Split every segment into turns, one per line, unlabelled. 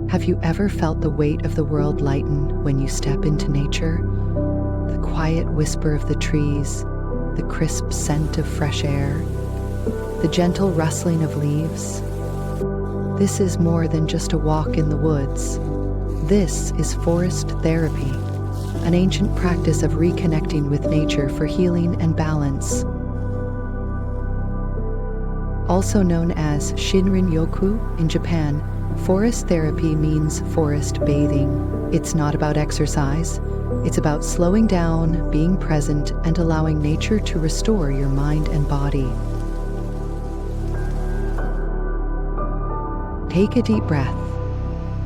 Have you ever felt the weight of the world lighten when you step into nature? The quiet whisper of the trees, the crisp scent of fresh air, the gentle rustling of leaves. This is more than just a walk in the woods. This is forest therapy, an ancient practice of reconnecting with nature for healing and balance. Also known as Shinrin-yoku in Japan, forest therapy means forest bathing. It's not about exercise. It's about slowing down, being present, and allowing nature to restore your mind and body. Take a deep breath.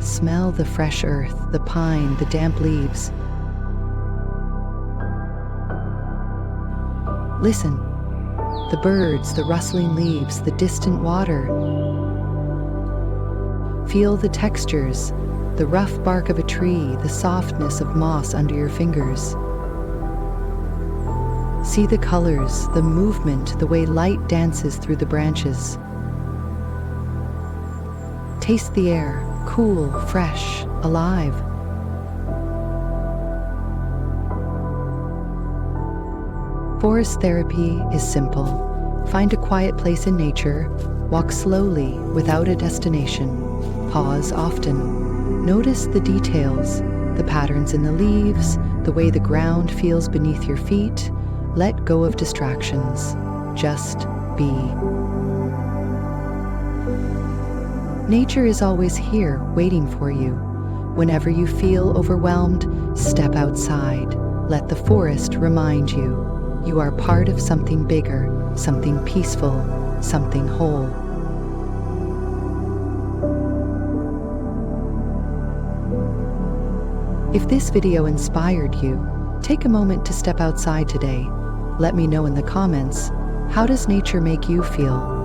Smell the fresh earth, the pine, the damp leaves. Listen. The birds, the rustling leaves, the distant water. Feel the textures, the rough bark of a tree, the softness of moss under your fingers. See the colors, the movement, the way light dances through the branches. Taste the air, cool, fresh, alive. Forest therapy is simple. Find a quiet place in nature, walk slowly without a destination, pause often. Notice the details, the patterns in the leaves, the way the ground feels beneath your feet. Let go of distractions. Just be. Nature is always here, waiting for you. Whenever you feel overwhelmed, step outside. Let the forest remind you. You are part of something bigger, something peaceful, something whole. If this video inspired you, take a moment to step outside today. Let me know in the comments, how does nature make you feel?